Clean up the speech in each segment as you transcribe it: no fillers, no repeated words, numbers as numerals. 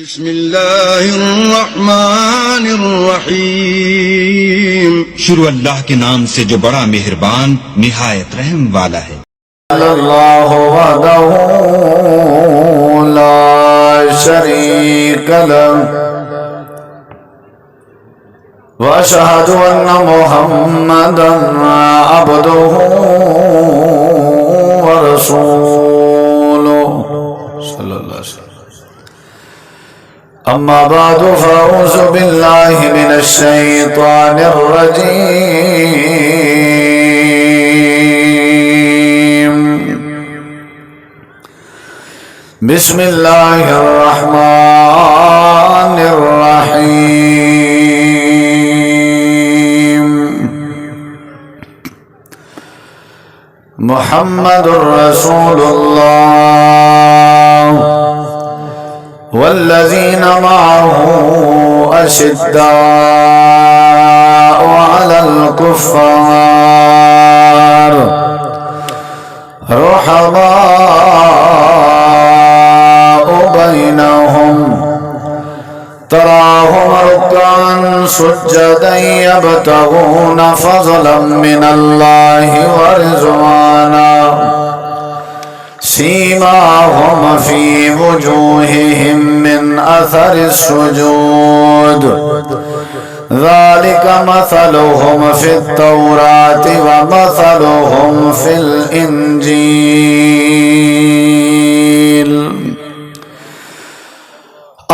بسم اللہ الرحمن الرحیم شروع اللہ کے نام سے جو بڑا مہربان نہایت رحم والا ہے۔ اللہ وحدہ لا شریک لہ واشہد ان محمدا عبدہ ورسولہ صلی اللہ علیہ وسلم۔ اما بعد فاعوذ باللہ من الشیطان الرجیم۔ بسم اللہ الرحمن الرحیم۔ محمد رسول اللہ والذین معه اشداء على الكفار رحماء بینہم تراہم رکعا سجدا یبتغون فضلا من اللہ ورضوانا سیماہم فی وجوہہم من اثر السجود ذالک مثلہم فی التوراۃ ومثلہم فی الانجیل۔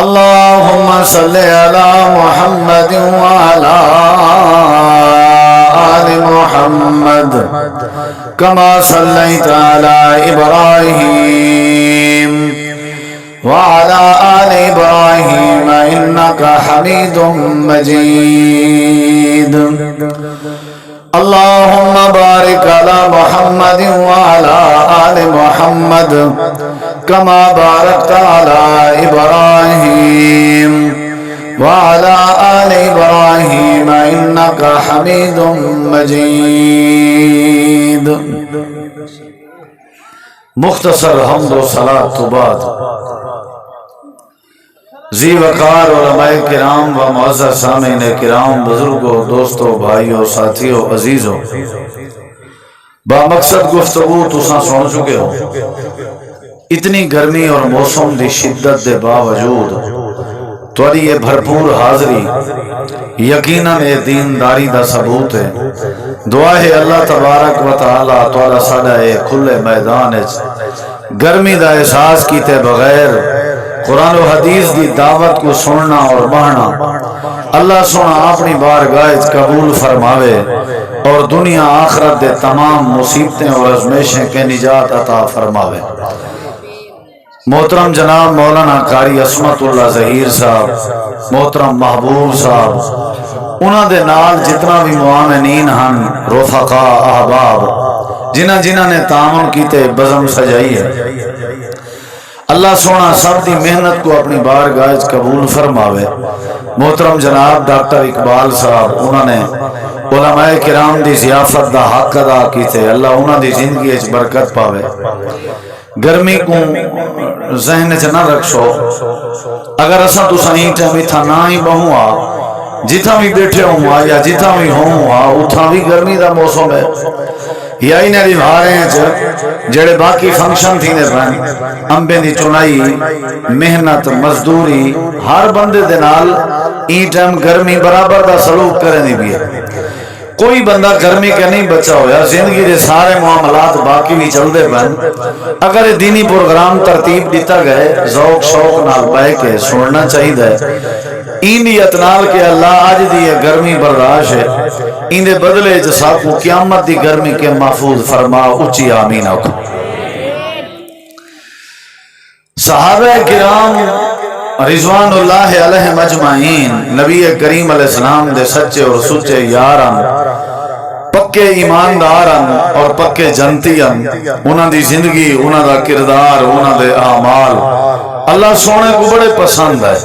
اللہم صلی علی محمد وعلی آل محمد كما صليت على إبراهيم وعلى آل إبراهيم إنك حميد مجيد۔ اللهم بارك على محمد وعلى آل محمد كما باركت على إبراهيم وعلى آل إبراهيم إنك حميد مجيد۔ مختصر حمد و صلاۃ تو بعد ذی وقار علماء کرام و معزز سامعین کرام، بزرگوں، دوستوں، بھائیوں، ساتھیوں، عزیزوں، با مقصد گفتگو تساں سن چکے ہو۔ اتنی گرمی اور موسم دی شدت دے باوجود تھوڑی یہ بھرپور حاضری یقیناً یہ دینداری دا ثبوت ہے۔ دعا ہے اللہ تبارک و تعالی تعالی ساڈا اے کھلے میدان گرمی دا احساس کیتے بغیر قرآن و حدیث دی دعوت کو سننا اور بہنا اللہ سونا اپنی بارگاہ قبول فرماوے اور دنیا آخرت دے تمام مصیبتیں اور ازمیشیں کے نجات عطا فرماوے۔ محترم جناب مولانا قاری عصمت اللہ ظہیر صاحب، محترم محبوب صاحب، انہاں دے نال جتنا بھی معاونین ہن، رفقاء، احباب، جنہ نے تعاون کیتے بزم سجائی ہے، اللہ سونا سب دی محنت کو اپنی بارگاہ قبول فرماوے۔ محترم جناب ڈاکٹر اقبال صاحب، انہوں نے علماء کرام دی ضیافت دا حق ادا کیتے، اللہ انہوں دی زندگی اچ برکت پاوے۔ گرمی کو ذہن چ نہ رکھو، اگر اساں تساں ہی ٹائم اتھا نہ ہی بہوں آ، جتھا بھی بیٹھے ہوں آ یا جتھا بھی ہوں آ، اتھا بھی گرمی دا موسم ہے۔ یا ہی نہ رہے ہیں جڑے باقی فنکشن تھی نے پہن امبے دی چنائی، محنت، مزدوری، ہر بندے دے نال این ٹائم گرمی برابر دا سلوک کرنی بھی ہے۔ کوئی بندہ گرمی کے نہیں بچا ہویا، زندگی دے سارے معاملات باقی بھی چل دے بن۔ اگر دینی پروگرام ترتیب دیتا گئے، ذوق شوق نال بہ کے سننا چاہیے ہے۔ این نیت نال کہ اللہ آج دی یہ گرمی برداشت ہے، این دے بدلے جسا کو قیامت دی گرمی کے محفوظ فرما، اچھی آمین آکھ۔ صحابہ کرام رضوان اللہ علیہ مجمعین، نبی کریم علیہ السلام دے سچے اور سچے یاران، پکے ایمانداران اور پکے جنتیان، انہاں دی زندگی، انہاں دا کردار، انہاں دے اعمال اللہ سونے کو بڑے پسند ہے۔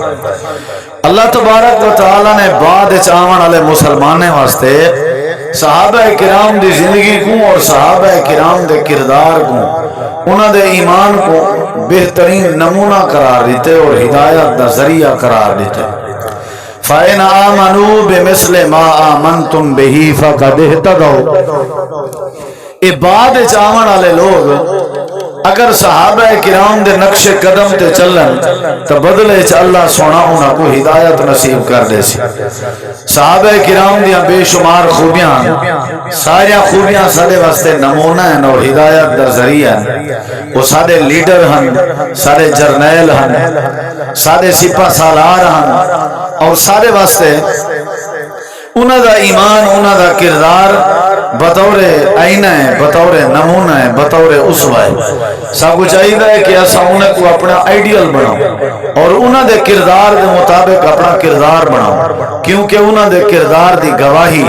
اللہ تبارک و تعالی نے بعد آون والے مسلمانے واسطے صحابہ کرام دی زندگی کو اور صحابہ کرام دے کردار کو انہوں نے ایمان کو بہترین نمونہ قرار دیتے اور ہدایت دا ذریعہ قرار دیتے فَإِنْ آمَنُوا بِمِثْلِ مَا آمَنْتُمْ بِهِ فَقَدْ اهْتَدَوْا۔ اے بعد چاون والے لوگ اگر صحابہ کرام دے نقش قدم تے چلن تو بدلے چ اللہ سونا انہاں کو ہدایت نصیب کر دے سی۔ صحابہ کرام دیاں بے شمار خوبیاں ساری خوبیاں سارے واسطے نمونہ ہیں اور ہدایت دا ذریعہ ہیں۔ وہ سارے لیڈر ہیں، سارے جرنیل ہیں، سارے سپاہ سالار ہیں اور سارے واسطے انہاں دا ایمان انہاں دا کردار بطور آئینہ ہے، بطور نمونہ ہے، بطور اسوہ ہے۔ سب کو چاہیے کہ ایسا انہیں کو اپنا آئیڈیل بناؤ اور انہاں دے کردار دے مطابق اپنا کردار بناؤ، کیونکہ انہاں دے کردار دی گواہی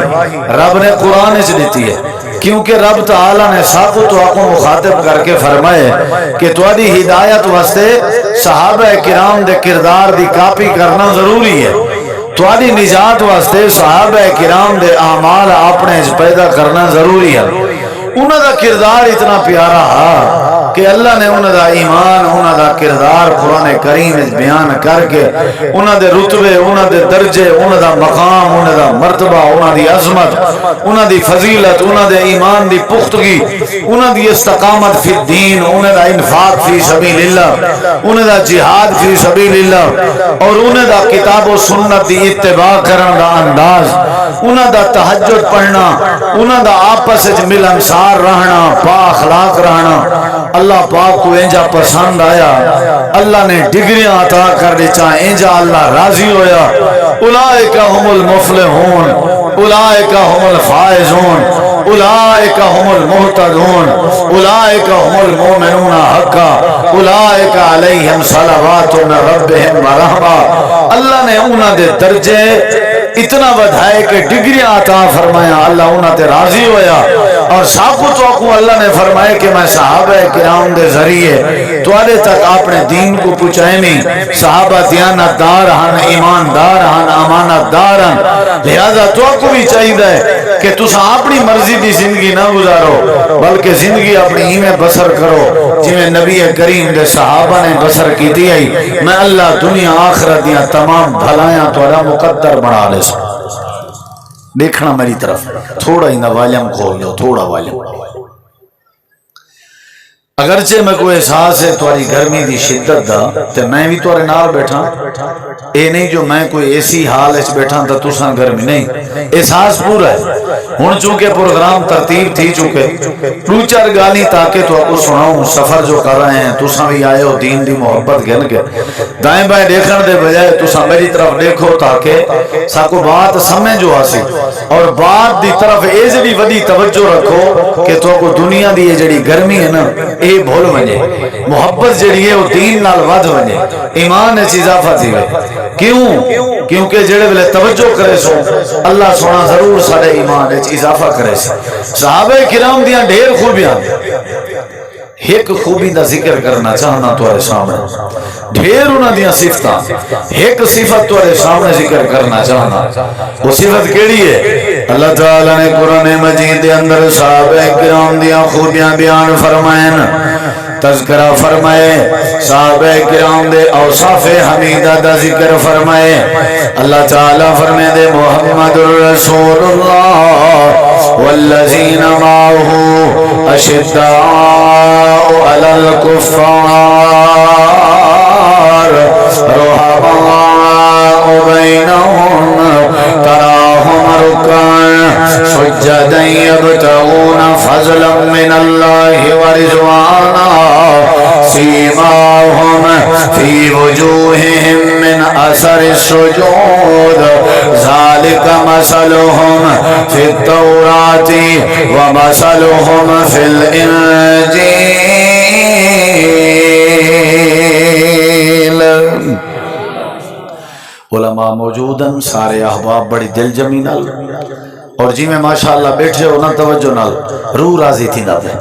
رب نے قرآن اچ دیتی ہے۔ کیونکہ رب تعالیٰ نے ساتھ تو آپ کو مخاطب کر کے فرمائے کہ تواڈی ہدایت واسطے صحابہ کرام دے کردار دی کاپی کرنا ضروری ہے، تواڈی نجات واسطے صحابہ کرام دے اعمال اپنے پیدا کرنا ضروری ہے۔ انہاں دا کردار اتنا پیارا ہے کہ اللہ نے انہاں دا ایمان انہاں دا کردار قرآن کریم میں بیان کر کے انہاں دے رتبے انہاں دے درجے انہاں دا مقام انہاں دا مرتبہ انہاں دی عظمت انہاں دی فضیلت انہاں دے ایمان دی پختگی انہاں دی استقامت فی الدین انہاں دا انفاق فی سبیل اللہ انہاں دا جہاد فی سبیل اللہ اور انہاں دا کتاب و سنت دی اتباع کرن دا انداز انہاں دا تہجد پڑھنا انہاں دا آپس وچ ملنسار رہنا پا اخلاق رہنا اللہ پاک کو انجا پسند آیا، اللہ نے ڈگریاں عطا کر دی چاہے انجا اللہ راضی ہویا۔ اولئک هم المفلحون اولئک هم الفائزون اولئک هم المہتدون اولئک هم المؤمنون حقا اولئک علیہم صلوات من ربہم ورحمہ۔ اللہ نے انہاں دے درجے اتنا بدھائے کہ ڈگریاں عطا فرمایا، اللہ انہاں تے راضی ہویا اور ساکو تو کو اللہ نے فرمائے کہ میں صحابہ کرام دے ذریعے توڑے تک اپنے دین کو پہنچائیں نہیں۔ صحابہ دیانت دار ہن، ایماندار ہن، امانت دار ہن، لہذا تو کو بھی چاہیے کہ تسا اپنی مرضی دی زندگی نہ گزارو بلکہ زندگی اپنی ہی میں بسر کرو جویں نبی کریم دے صحابہ نے بسر کی دی ہے۔ میں اللہ دنیا آخرت دیاں تمام بھلایاں توڑا مقدر بنا لے سکتا۔ دیکھنا میری طرف تھوڑا ہی نہ والیم کھول لو، تھوڑا والیم۔ اگرچہ میں کوئی احساس ہے تمہاری گرمی دی شدت دا تے میں بھی تمہارے نال بیٹھا، اے نہیں جو میں کوئی ایسی حال وچ بیٹھا تے تساں گرمی نہیں، احساس پورا ہے۔ ہن چونکہ پروگرام ترتیب تھی چکے دو چار گالی تاکہ تو آپ کو سناؤں سفر جو کر رہے ہیں تساں بھی آئے ہو دین دی محبت گن کے دائیں بائیں دیکھنے دے بجائے تساں میری طرف دیکھو تاکہ ساکو بات سمجھ جو آسی اور بات دی طرف اے جڑی وڈی توجہ رکھو کہ تو کو دنیا دی یہ جڑی گرمی ہے نا اے بھول ونجے، محبت جڑی ہے وہ دین نال ود ونجے، ایمان وچ اضافہ تھی وے۔ کیوں؟ کیونکہ جڑے ویلے توجہ کرے سو اللہ سونا ضرور سارے ایمان وچ اضافہ کرے سو۔ صحابہ کرام دیاں ڈھیر خوبیاں، ایک خوبی دا ذکر کرنا چاہنا تمہارے سامنے، ڈھیر انہاں دیاں صفتاں، ایک صفت تمہارے سامنے ذکر کرنا چاہنا۔ وہ صفت کیڑی ہے؟ اللہ تعالی نے قرآن مجید دے اندر صحابہ کرام دیاں خوبیاں بیان فرمائیں، تذکرہ فرمائے، صحابہ کرام دے اوصاف حمیدہ دا ذکر فرمائے۔ اللہ تعالیٰ فرمائے دے محمد الرسول اللہ والذین معه اشداء علی الکفار رحماء بینہم تراہم رکعا سجدا یبتغون فضلا من اللہ ورضوانا سیماہم فی وجوہہم من اثر السجود ذالک مثلہم فی التوراۃ ومثلہم فی الانجیل۔ علماء موجودن، سارے احباب بڑی دل جمی نال اور جی میں ماشاءاللہ بیٹھے ہو نا توجہ نال روح راضی تھی نہ پہ۔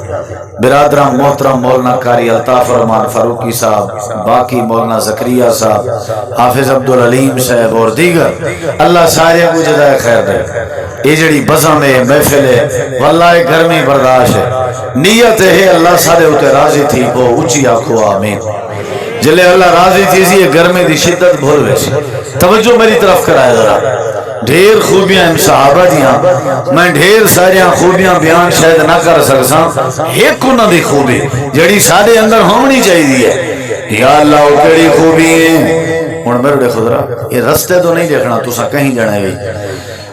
برادران محترم مولانا قاری الطاف رحمان فاروقی صاحب، باقی مولانا زکریا صاحب، حافظ عبدالعلیم صاحب اور دیگر، اللہ سارے کو جزائے خیر دے۔ یہ جڑی بزم ہے محفل ہے واللہ گرمی برداشت ہے نیت ہے اللہ سارے ہوتے راضی تھی کو اچھی آنکھو آمین جلے اللہ راضی تھی سی یہ گرمی دی شدت بھول ویسی توجہ میری طرف کرائے ذرا ڈھیر خوبیاں ہیں صحابہ دیاں میں ڈھیر ساریاں خوبیاں بیان شاید نہ کر سکساں ایک انہاں دی خوبی جڑی سارے اندر ہونی چاہیے یا اللہ وہ کیڑی خوبی ہے ہن میرے دیکھو ذرا یہ رستے تو نہیں دیکھنا تساں کہیں جانا ہے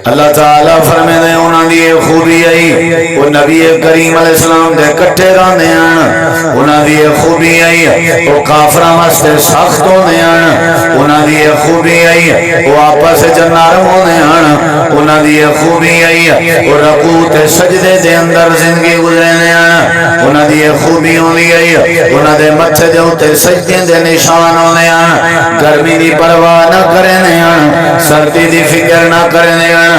اللہ تعالیٰ فرمیندے انہاں دی خوبی آئی وہ نبی کریم علیہ السلام دے کٹھے رہندے ہیں انہاں دی خوبی آئی وہ کافراں واسطے سخت ہوندے ہیں انہاں دی خوبی آئی وہ آپس وچ نرم ہوندے ہیں انہاں دی خوبی آئی وہ رکوع تے سجدے دے اندر زندگی گزارنے ہیں انہاں دی خوبی ہوندی آئی انہاں دے متھے دے اوتے سجدے دے نشان ہوندے ہیں گرمی دی پرواہ نہ کرنے ہیں سردی دی فکر نہ کرنے ہیں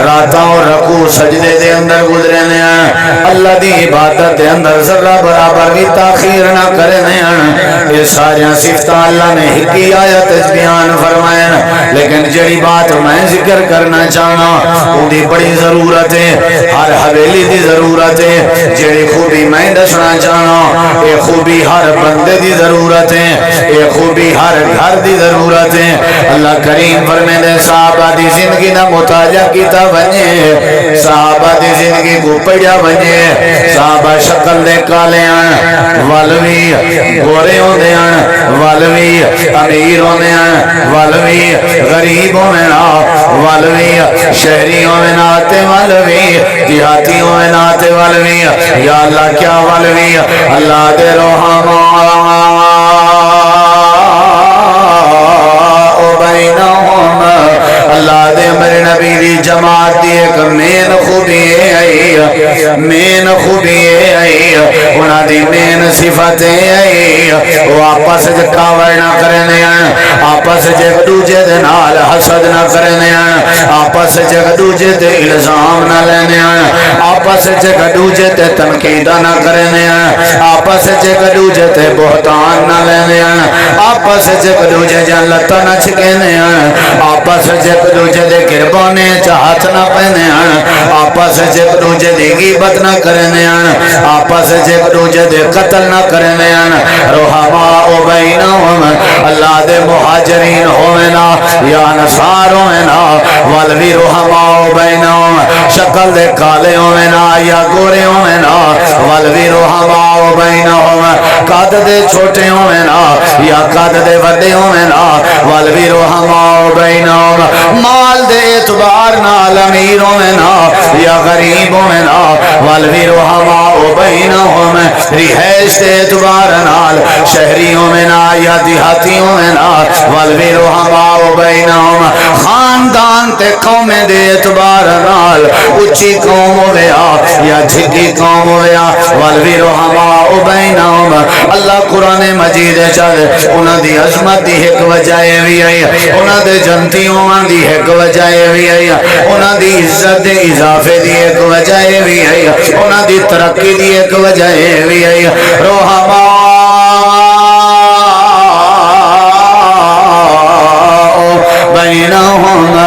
راتاں اور رکوع سجدے دے اندر گزرنے ہیں اللہ دی عبادت دے اندر ذرہ برابر بھی تاخیر نہ کرنے ہیں یہ ساریاں صفتاں اللہ نے ہکی آیت بیان فرمائے لیکن جڑی بات میں ذکر کرنا چاہنا وہ دی بڑی ضرورت ہے ہر حویلی دی ضرورت ہے جڑی خوبی میں دسنا چاہنا یہ خوبی ہر بندے دی ضرورت ہے یہ خوبی ہر گھر دی ضرورت ہے اللہ کریم فرمیندے صحابہ دی زندگی نہ مطالعہ کیتا بنے صحابہ دی زندگی کو پڑھیا بنے صحابہ شکل دے کالے ہیں والوی گورے ہوندے ہیں والوی امیر ہوندے ہیں والوی غریب ہوندے نا والوی شہری ہوندے ناتے والوی دیہاتی ہوندے ناتے والوی یا اللہ کیا والوی اللہ دے رحمان اللہ دے میرے نبی دی جماعت دی ایک مین خوبی ہے مین خوبی ہے انہاں دی مین صفتیں آئی وہ آپس کاوڑ نہ کرنے ہیں آپس ایک دوجے دے نال حسد نہ کرنے ہیں آپس ایک دوجے دے الزام نہ لینے ہیں آپس ایک دوجے تے تنقید نہ کرنے ہیں آپس ایک دوجے تے بہتان نہ لینے ہیں آپس ایک دوجے جلتا نہ چھکنے ہیں آپس ایک دوجے دے گربانے چاہت نہ پہنے ہیں آپس ایک دوجے دے غیبت نہ کرنے ہیں آپس ایک دوجے دے قتل نہ کرنے ہیں رحماء بینہم اللہ دے مہاجرین ہوئنا یا نصار ہوئنا والوی رحماء بینہم شکل دے کالے ہوئنا یا گورے ہوئنا والوی رحماء بینہم قد دے چھوٹے ہوئنا یا قد دے وڈے ہوئنا والوی رحماء بینہم مال دے اعتبار نال امیر ہوئنا یا غریب ہوئنا والوی رحماء بینہم رہائش دے اعتبار نال شہری ہوئنا یا دیہاتی ہوئنا والوی رحماء بینہم خاندان تے قوم دے اعتبار نال اچھی قوم ہویا یا جھگی قوم ہویا والوی رحماء بینہم اللہ قرآن مجید چل انہاں دی عظمت دی ایک وجہ بھی آئی انہاں دے جنتی ہوان دی ایک وجہ بھی آئی انہاں دی عزت دے اضافے دی ایک وجہ بھی آئی انہاں دی ترقی دی ایک وجہ بھی آئی رحماء بینہم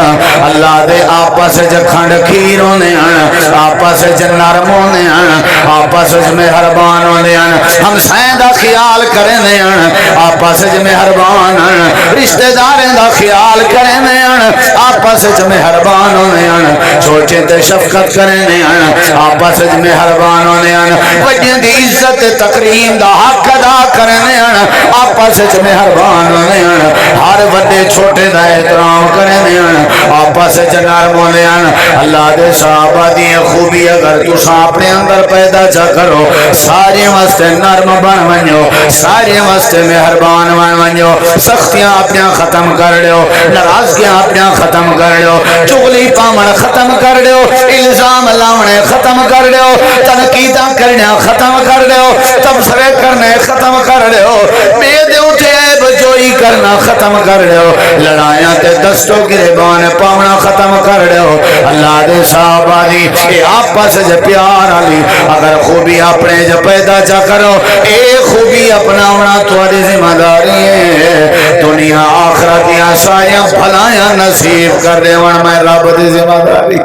اللہ دے آپس کھنڈ کھیر ہونے ہیں آپس نرم ہونے ہیں آپس مہربان ہونے ہیں ہم سائیں دا خیال کرنے ہیں آپس مہربان ہیں رشتہ داریں دا خیال کرنے ہیں آپس مہربان ہونے ہیں چھوٹے تے شفقت کرنے ہیں آپس مہربان ہونے ہیں بڑیاں دی عزت تکریم دا حق ادا کرنے ہیں آپس مہربان ہونے ہیں ہر بڑے چھوٹے دا احترام کرنے ہیں آپس نرم ہونے ہیں اللہ دے صحابہ دی خوبی اگر تسا اپنے اندر پیدا چا کرو سارے واسطے نرم بن ونجو سارے واسطے مہربان بن ونجو سختیاں اپنے ختم کر دیو ناراضگیاں اپنے ختم کر دیو چغلی پامن ختم کر دیو الزام لاونے ختم کر دیو تنقیداں کرنے ختم کر دیو تبصرے کرنے ختم کر دیو بے دیو تے عیب جو گوئی کرنا ختم کر دیو، لڑائیاں تے دستوں گریبان پاونا ختم کر دیو۔ اللہ دے صحابہ دی اے آپس جے پیار علی اگر خوبی اپنے جے پیدا چا کرو، اے خوبی اپناونا تھوڑی ذمہ داری ہے۔ دنیا آخرت دیا سایاں بھلایاں نصیب کر دے ون میں رب دی ذمہ داری۔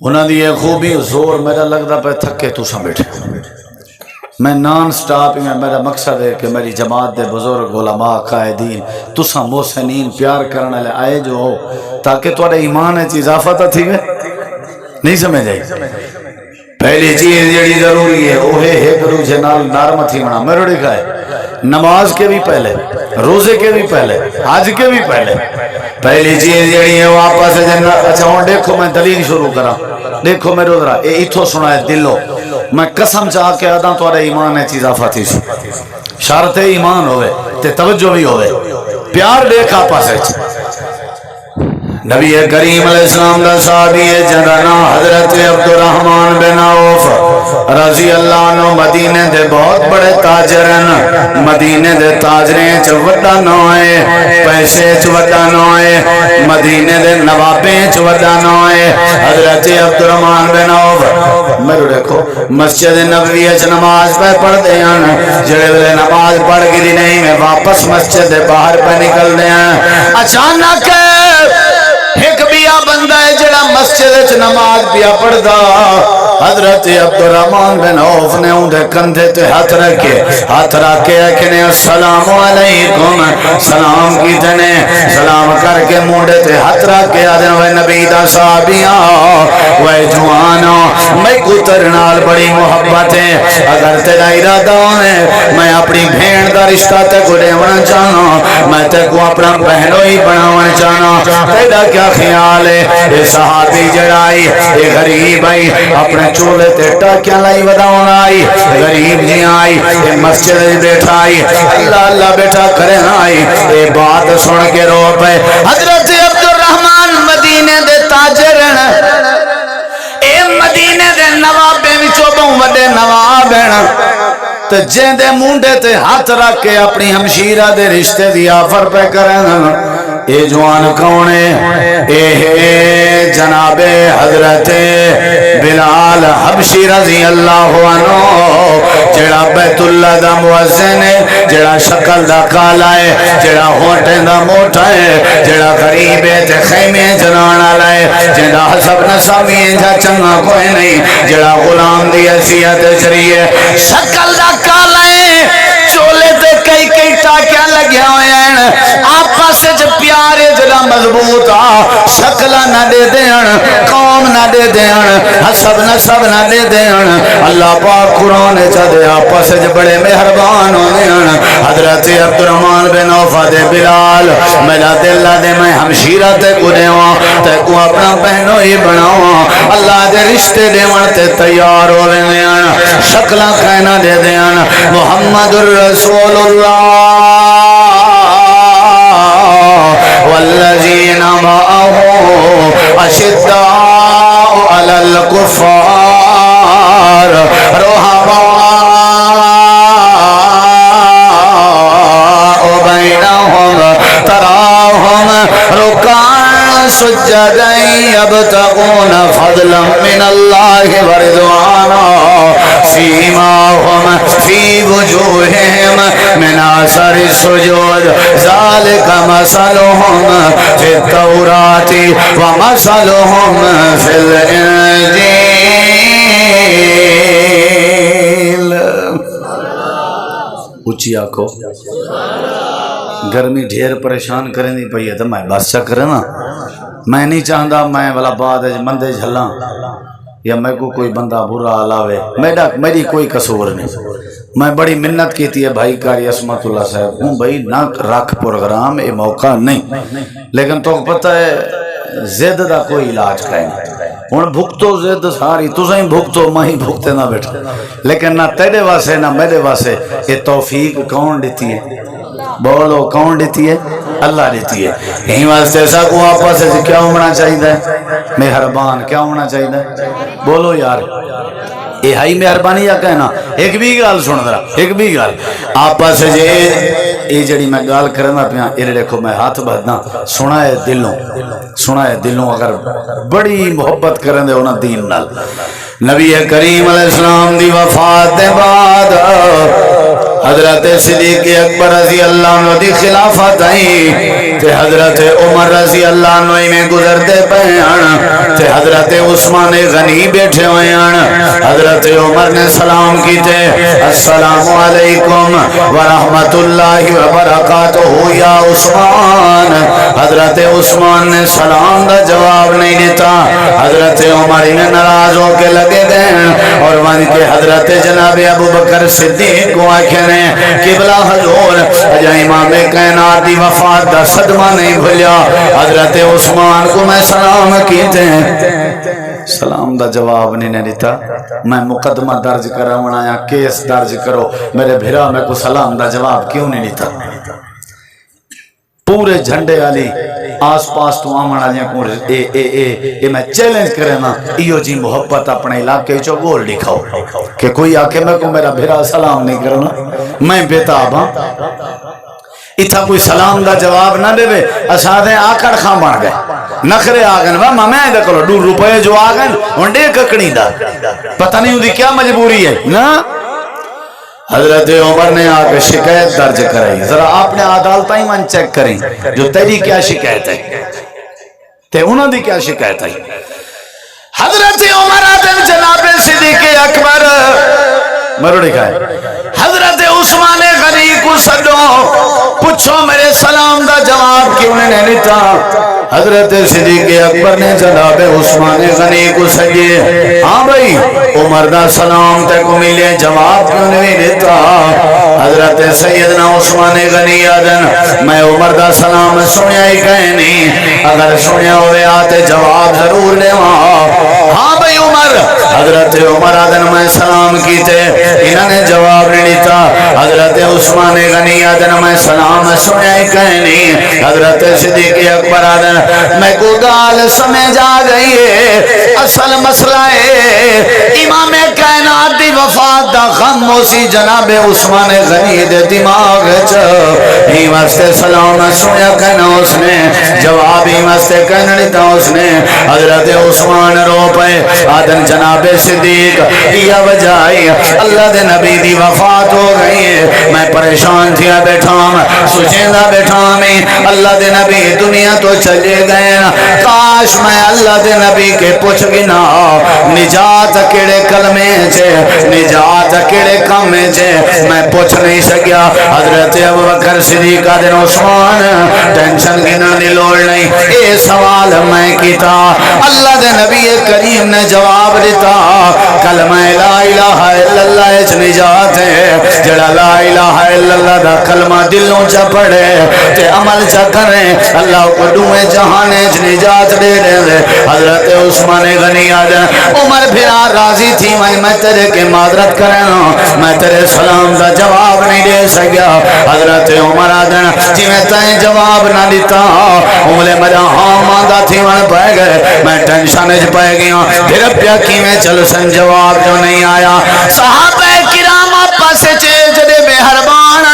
انہاں دی یہ خوبی زور میرا لگدا پہ تھکے تساں بیٹھے، میں نان سٹاپ میں میرا مقصد ہے کہ میری جماعت دے بزرگ علماء قائدین تساں محسنین پیار کرنے لے آئے جو ہو تاکہ تھوڑا ایمان ہے اضافہ تا تھی گئے نہیں سمجھ آئی۔ پہلی چیز جڑی ضروری ہے وہ ہے ایک دوسرے نال نرم تھی بنا میرے لکھا ہے نماز کے بھی پہلے، روزے کے بھی پہلے، حج کے بھی پہلے پہلی چیز جڑی ہے وہ آپس جنت۔ اچھا ہوں دیکھو میں دلیل شروع کرا، دیکھو میرے ادھر اے ایتھو سنا ہے دلو میں قسم چاہ کے آدھا تو ایمان ہے اضافہ تھی سی شرط ایمان ہوئے تے توجہ بھی ہوئے پیار دیکھ آپس ہے۔ نبی کریم علیہ السلام دا صحابی ہے جنانا حضرت عبدالرحمن بن عوف رضی اللہ عنہ مدینے دے بہت بڑے تاجرن، مدینے دے تاجریں چوڑا نوائے، پیسے چوڑا نوائے، مدینے دے نوابیں چوڑا نوائے۔ حضرت عبدالرحمن بن عوف میرے دیکھو مسجد نبوی اچ نماز پہ پڑھ دے ہیں، جڑے ویلے نماز پڑھ گئی نہیں میں واپس مسجد دے باہر پہ نکل دے ہیں، اچانک ایک بیا بندہ ہے جڑا مسجد وچ نماز پیا پڑھدا، حضرت عبدالرحمن بن عوف نے اون دے کندھے تے ہاتھ رکھ کے کہنے السلام علیکم، سلام کیتے نے، سلام کر کے مونڈے تے ہاتھ رکھ کے آدھے وہ نبی دا صحابیاں وہ جوانو میں کو تیرے نال بڑی محبت ہے، اگر تیرا ارادہ ہے میں اپنی بہن دا رشتہ تے کو دیونا چاہنا، میں تے کو اپنا بہنوئی بناونا چاہنا، تیرا کیا خیال ہے؟ یہ صحابی جڑائی یہ غریب آئی اپنے چولے تے ٹاکیاں لائی وداؤں آئی، غریب جی آئی یہ مسجد بیٹھا آئی اللہ اللہ بیٹھا کرے آئی، یہ بات سن کے رو پہ حضرت عبدالرحمن مدینے دے تاجرن اے مدینے دے نوابیں وچوں بہوں وڈے نواب ہیں تے جیں دے مونڈے تے ہاتھ رکھ کے اپنی ہمشیرہ دے رشتے دی آفر پہ کریں۔ اے جوان کون ہے؟ اے ہے جناب حضرت بلال حبشی رضی اللہ عنہ، جڑا بیت اللہ دا مؤذن ہے، جڑا شکل دا کالا ہے، جڑا ہونٹیں دا موٹا ہے، جڑا غریب ہے تے خیمے جنان والا ہے، جڑا حسب نسامی جا چنگا کوئی نہیں، جڑا غلام دی حیثیت شریع ہے، شکل دا کالا ہے، چولے تے کئی کئی ٹاکیاں لگیا ہوئے ہیں، آپس وچ پیار جڑا مضبوط آ، شکل نہ دے دین، قوم نہ دے دین، حسب نسب نہ دے دین، اللہ پاک قرآن چا دے آپس وچ بڑے مہربان ہوندے ہیں۔ حضرت عبدالرحمن بن عوف دے بلال میرا دل دے میں ہمشیرہ تے کو دیواں تے کو اپنا بہنوئی بناواں، اللہ دے رشتے دیوان تے تیار ہو ویندے ہیں، شکلاں کہنا دے دین محمد الرسول اللہ والذین معه اشداء علی الکفار رحماء بینہم تراہم رکعا سجدا یبتغون فضلا من اللہ ورضوانا سیماہم فی وجوہہم من اثر السجود ذالک مثلہم فی التوراۃ ومثلہم فی الانجیل۔ اچھی آکھو گرمی ڈھیر پریشان کریں دی پئی ہے تو میں بس چا کریں نا، میں نہیں چاہتا میں والا بعد مندے جھلاں یا میں کو کوئی بندہ برا علاوے میری کوئی قصور نہیں، میں بڑی منت کیتی ہے بھائی کاری عصمت اللہ صاحب ہوں بھائی نہ رکھ پروگرام اے موقع نہیں، لیکن تو پتہ ہے زد دا کوئی علاج کہیں ہوں بھگتو زد ساری تسیں بھگتو میں ہی بھگتے نہ بیٹھا، لیکن نہ تیرے واسے نہ میرے واسے یہ توفیق کون دیتی ہے؟ بولو کون دیتی ہے؟ اللہ دیتی ہے۔ یہی واسطے ایسا کو آپس سے کیا ہونا چاہیے؟ مہربان کیا ہونا چاہیے؟ بولو یار یہ ہائی مہربانی یا کہنا ایک بھی گال سن ذرا ایک بھی گال آپس جے یہ جڑی میں گال کرنا پیا یہ دیکھو میں ہاتھ بھدنا سنا ہے دلوں اگر بڑی محبت کرن دے انہاں دین نال نبی کریم علیہ السلام دی وفات دے بعد حضرت صدیق اکبر رضی اللہ عنہ دی خلافت آئی تے حضرت عمر رضی اللہ عنہ میں گزرتے پہن تے حضرت عثمان غنی بیٹھے ہوئے ہیں حضرت عمر نے سلام کی تے السلام علیکم ورحمت اللہ وبرکاتہ یا عثمان حضرت عثمان نے سلام دا جواب نہیں دیتا حضرت عمر نے ناراض ہو کے لگے گئے اور وہاں کے حضرت جناب ابو بکر صدیق کو آنکھیں قبلہ حضور اجا امام کائنات دی وفات دا صدمہ نہیں بھولیا حضرت عثمان کو میں سلام کیتے ہیں سلام دا جواب نہیں دیتا میں مقدمہ درج کراونا یا کیس درج کرو میرے بھرا میں کو سلام دا جواب کیوں نہیں دیتا پورے جھنڈے والی آس پاس تو آمن آلیاں کو اے میں چیلنج کرنا ایو جی محبت اپنے علاقے چو گول دکھاؤ کہ کوئی آکے میں کو میرا بھرا سلام نہیں کرنا میں بیتاب ہاں اتھا کوئی سلام دا جواب نہ دے بے اسادیں آکڑ خاں بن گئے نخرے آگن وہاں میں دے کرو 2 روپے جو آگن انڈے ککڑی دا پتہ نہیں ہوتی کیا مجبوری ہے نا حضرت عمر نے آکے شکایت درج کرائی ذرا آپ نے عدالتہ ہی من چیک کریں جو تیری کیا شکایت ہے تے انہوں دی کیا شکایت ہے حضرت عمر آدم جناب صدیق اکبر مرو دکھائے حضرت عثمان غنی کو سدو پوچھو میرے سلام دا جواب کیوں نے لیتا حضرت صدیق اکبر نے جناب عثمان غنی کو سجے ہاں بھائی عمر دا سلام تے کو ملے جواب کیوں نہیں دیتا حضرت سیدنا عثمان غنی آدن میں عمر دا سلام سنیا ہی کہیں نہیں اگر سنیا ہوئے آتے جواب ضرور لے ہاں بھائی عمر حضرت عمر آدن میں سلام کیتے انہوں نے جواب نہیں دیتا حضرت عثمان غنی آدن میں سلام سنیا ہی کہیں نہیں حضرت صدیق اکبر آدن میں کو گال سمجھ آ گئی ہے اصل مسئلہ ہے امام کائنات دی وفات دا غم اسی جناب عثمان غنی دے دماغ ہی واسطے سلام سنیا کہنا اس نے جواب ہی واسطے کہنا لیتا اس نے حضرت عثمان رو پے آدن جناب صدیق یا وجائی اللہ دے نبی دی وفات ہو گئی ہے میں پریشان تھیا بیٹھا سوچیندہ بیٹھا میں اللہ دے نبی دنیا تو چلے گئے کاش میں اللہ دے نبی کے پوچھ گنا نجات کیڑے کلمے چھے نجات کیڑے کمے چھے میں پوچھ نہیں سکیا حضرت ابو بکر صدیق دن عثمان ٹینشن گنن دی لوڑ نہیں اے سوال میں کیتا اللہ دے نبی کریم نے جواب دیتا کلمہ لا الہ الا اللہ اچ نجات ہے جڑا لا الہ الا اللہ دا کلمہ دلوں چا پڑے تے عمل چا کرے اللہ کو دوئے جہانے اچ نجات دے دے حضرت عثمان غنی آدن عمر بھرا راضی تھی میں تیرے کے معذرت کرنا میں تیرے سلام دا جواب نہیں دے سکیا حضرت عمر آدن جی میں تائیں جواب نہ دیتا عملے مجھا ہاں ماندہ تھی من پائے گئے میں ٹینشن اچ پائے گیا پھر پیا کی میں چل سن جواب جو نہیں آیا صحابہ کرام پاس چیجدے مہربان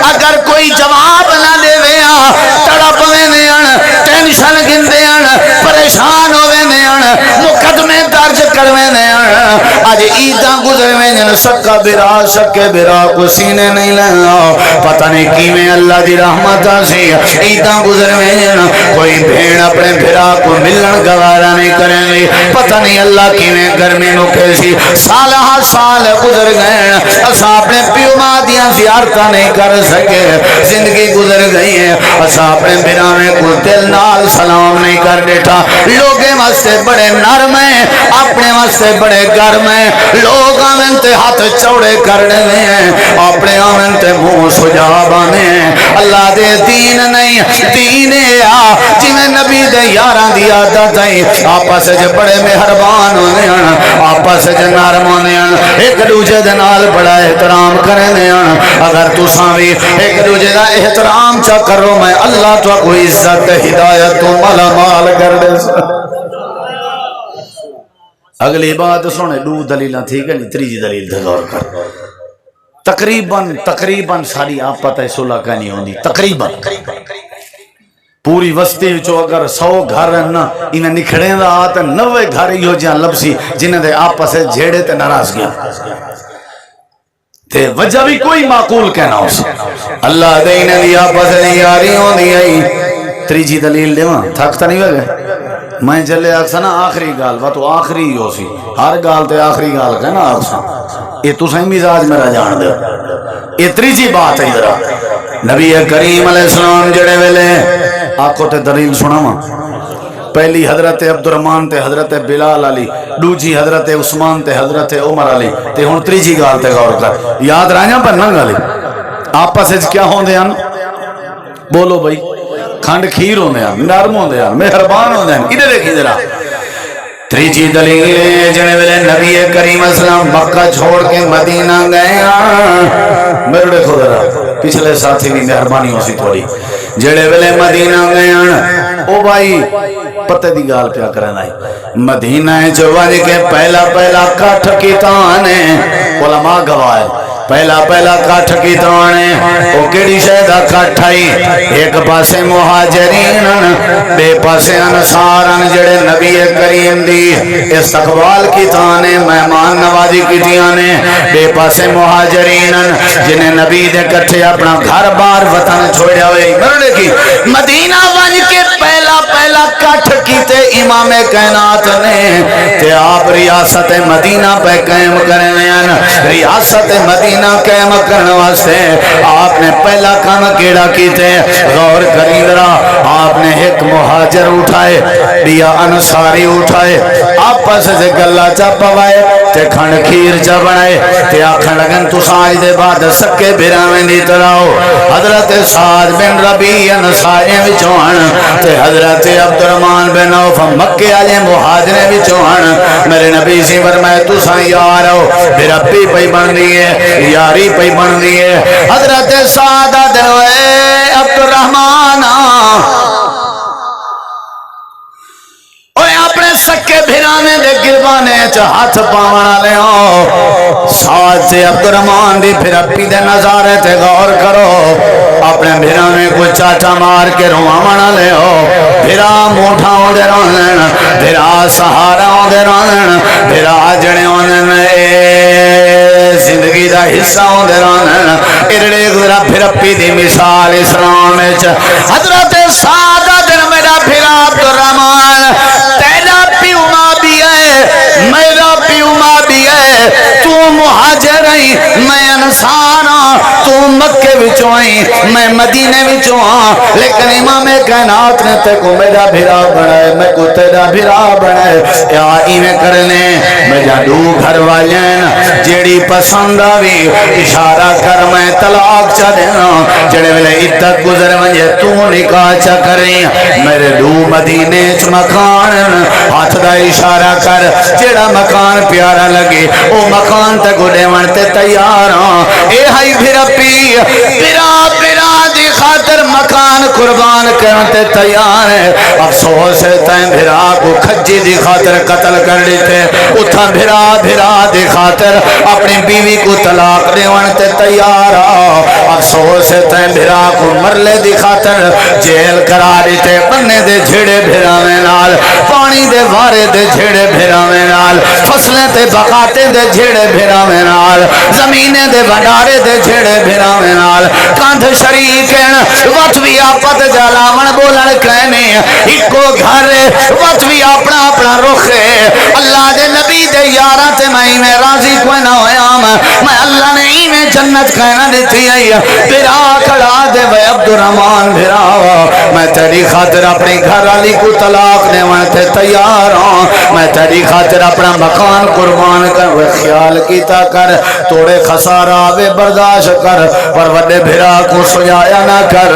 اگر کوئی جواب نہ دے ویا تڑپ ویندے ٹینشن گندے پریشان ہوئے مقدمے درج کروے آج عیداں گزرے میں سکا برا سکے برا کو سینے نہیں لینا پتہ نہیں کی میں اللہ دی رحمت سی عیداں گزرے میں کوئی بھیڑ اپنے بھرا کو ملن گوارا نہیں کریں گی پتہ نہیں اللہ کی میں گرمی نو کیسی سال سال گزر گئے اسا اپنے پیو مادیاں زیارتہ نہیں کر سکے زندگی گزر گئی ہے اسا اپنے بھرا میں کوئی دل نال سلام نہیں کر دیتا لوگیں واسطے بڑے نرم ہیں اپنے واسطے بڑے گرم ہیں لوگ آمنتے ہاتھ چوڑے کرنے ہیں اپنے آمنتے منہ سجا بانے ہیں اللہ دے دین نہیں دین آ جی میں نبی دے یاراں دی عادت ہے آپس وچ بڑے مہربان ہونے ہیں آپس وچ نرم ہونے ہیں ایک دوجے دے نال بڑا احترام کرنے ہیں اگر تساں وی ایک دوجے دا احترام چا کرو میں اللہ تو کوئی عزت ہدایت تو مالا مال کر دے اگلی بات سونے دو دلیل ٹھیک ہے نہیں تیجی دلیل تے غور کر تقریباً ساری آپ پتہ ہے صلح کا نہیں ہوندی تقریباً پوری وسطی وچوں اگر 100 گھر نا انہیں نکھڑیں دا آتا 90 گھر ہو جہاں لبسی جنہیں دے آپس سے جھیڑے تے ناراض گیا تے وجہ بھی کوئی معقول کہنا ہو سا اللہ دے انہیں دی آپس سے یاری ہوں دی آئی تیجی دلیل دے وہاں تھکتا نہیں ہوگا میں چلے آکسا نا آخری گال وہ تو آخری ہی ہو سی ہر گال تے آخری گال کہنا آکسا یہ تو صحیح مزاج میرا جان دے یہ تیجی بات ہے ادھرا نبی کریم علیہ السلام جڑے ویلے آنکھوں تے دلیل سنا ماں پہلی حضرت عبدالرحمن تے حضرت بلال علی دوجی حضرت عثمان تے حضرت عمر علی تے ہن تیجی گال تے غور کر یاد رہنا پر نہ گالی آپس وچ کیا ہوندے ہیں بولو بھائی کھنڈ کھیر ہوندے ہیں نرم ہوندے ہیں مہربان ہوندے ہیں ادھر دیکھیں ذرا تیجی دلیل جنے ویلے نبی کریم اسلام مکہ چھوڑ کے مدینہ گئے میرے دیکھو ذرا پچھلے ساتھی بھی مہربانی ہو سی تھوڑی جڑے ویلے مدینہ گئے او بھائی پتہ دی گال پیا کرنا ہے مدینہ چوج کے پہلا کٹھ کیتانے علماء گواہ پہلا کٹھ کیتانے او کیڑی شہدہ کٹھ آئی ایک پاسے مہاجرین بے پاسے انصارن جڑے نبی کریم دی استقبال کیتانے مہمان نوازی کیتیانے بے پاسے مہاجرین جنہیں نبی دے کٹھے اپنا گھر بار وطن چھوڑیا ہوئے مرنے کی مدینہ ونج کے پہلا کٹھ کیتے امام کائنات نے تے آپ ریاست مدینہ پہ قائم کرنے ہیں ریاست مدینہ قائم کرنے واسطے آپ نے پہلا کام کیڑا کیتے غور کریں ذرا آپ نے ایک مہاجر اٹھائے بیا انصاری اٹھائے آپس سے گلہ چا پوائے تے کھنڈ کھیر چا بنائے تے آکھن لگن تو ساج دے بعد سکے بھراویں دی طرح حضرت سعد بن ربی انصاری وچوان تے حضرت عبدالرحمن بن عوف مکے والے مہاجرے وچوان میرے نبی سی فرمائے تو سا یار ہو پھر اپی پئی بن دی ہے یاری پئی بن دی ہے حضرت سعد دروے عبدالرحمن اپنے سکے بھرانے دے گربانے چا ہاتھ پاونا لے ہو ساتھ سے عبدالرحمن دی پھر اپی دے نظارے تے غور کرو اپنے بھرانے کو چاچا مار کے روانا لے ہو بھرا موٹھا ہوں دے رونن بھرا سہارا ہوں دے رونن بھرا جڑے ہوں زندگی دا حصہ ہوں دے رونن ارڑے گزرا پھر اپی دی مثال اسلام حضرت سادہ دن میرا بھرا عبدالرحمن تیرا پیو ماں بھی ہے میرا پیو ماں بھی ہے تو مہاجر ہی میں انسان تو مکے وچوں آئی میں مدینے وچوں آں لیکن امام کائنات نے تے کو میرا بھرا بنائے میں کو تیرا بھرا بنائے یا ایویں کرنے میں جادو گھر والین جیڑی پسند آوی اشارہ کر میں طلاق چا دینا جڑے ویلے عدت گزر ونجے تو نکاح چا کریں میرے دو مدینے چ مکان ہاتھ دا اشارہ کر جیڑا مکان پیارا لگے او مکان تے گڈے ونتے تیار ہاں اے ہائی بھرا پی بھرا دی خاطر مکان قربان کرتے تیار ہے افسوس ہے تین بھرا کو کھجی دی خاطر قتل کر لیتے اتھا بھرا دی خاطر اپنی بیوی کو طلاق دیوانتے تیار افسوس ہے تین بھرا کو مرلے دی خاطر جیل کرا دیتے بننے دے جھڑے بھرا میں نال پانی دے وارے دے جھڑے بھرا میں نال فصلیں تے بقاتے دے جھڑے بھرا میں نال زمینے دے بھنڈارے دے جھڑے بھرا میں نال کاندھ شریک وقت بھی آپت جالاون بولن کہنے ایک کو گھر وقت بھی اپنا رخ ہے اللہ دے نبی دے یارہ تے میں راضی کوئی نہ ہویا میں اللہ نے ہی میں جنت کہنا دیتی ہے بھرا کھڑا دے وے عبدالرحمن بھرا میں تیری خاطر اپنی گھر والی کو طلاق دے تے تیار ہوں میں تیری خاطر اپنا مکان قربان کر وہ خیال کیتا کر توڑے خسارہ آوے برداشت کر پر وڈے بھرا کو سجایا نہ کر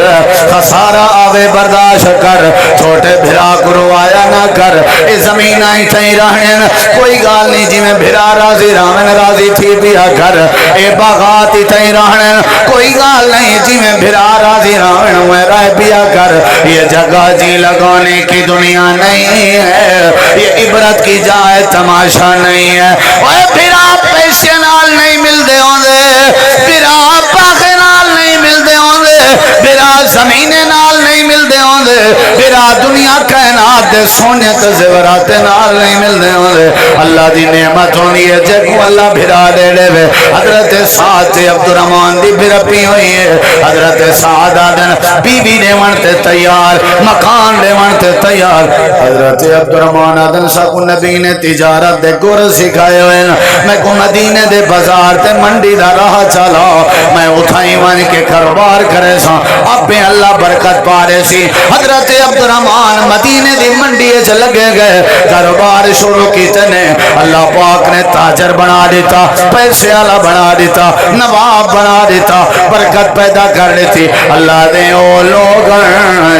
خسارہ آوے برداشت کر چھوٹے بھرا کو روایا نہ کر اے زمین آئی تھی رہن کوئی گال نہیں جی میں بھرا راضی رامن راضی تھی بیا کر اے باغاتی تھی رہن کوئی گال نہیں جی میں بھرا راضی رامن میں رہ بیا کیا کر، یہ جگہ جی لگانے کی دنیا نہیں ہے، یہ عبرت کی جائے تماشا نہیں ہے۔ اوے پھرا پیسے نال نہیں ملتے ہوندے، پھرا پاخے نال نہیں ملتے ہوندے، پھرا زمینے نال نہیں ملتے ہوندے، پھرا دنیا کائنات دے سونے تے زیورات نال نہیں ملتے ہوندے۔ اللہ دی نعمت ہونی ہے جگو اللہ بھرا دے دے وے۔ حضرت سعد عبد الرحمن دی بھرپی ہوئی ہے، حضرت سعد آدن بی بی دے ونتے تیار، مکان دے ونتے تیار۔ حضرت عبد الرحمن آدن سا کو نبی نے تجارت دے گر سکھائے ہوئے، میں کو مدینے دے بازار تے منڈی دا راہ چلا، میں اٹھائی ون کے کاروبار کرے سا، اب بھی اللہ برکت پا رہے سی۔ حضرت عبد الرحمن مدینے دی منڈی چ لگے گئے، کاروبار شروع کیتے نے، اللہ پاک نے تاجر بنا دیتا، پیسے والا بنا دیتا، نواب بنا دیتا، برکت پیدا کر دیتی۔ اللہ دے او لوگ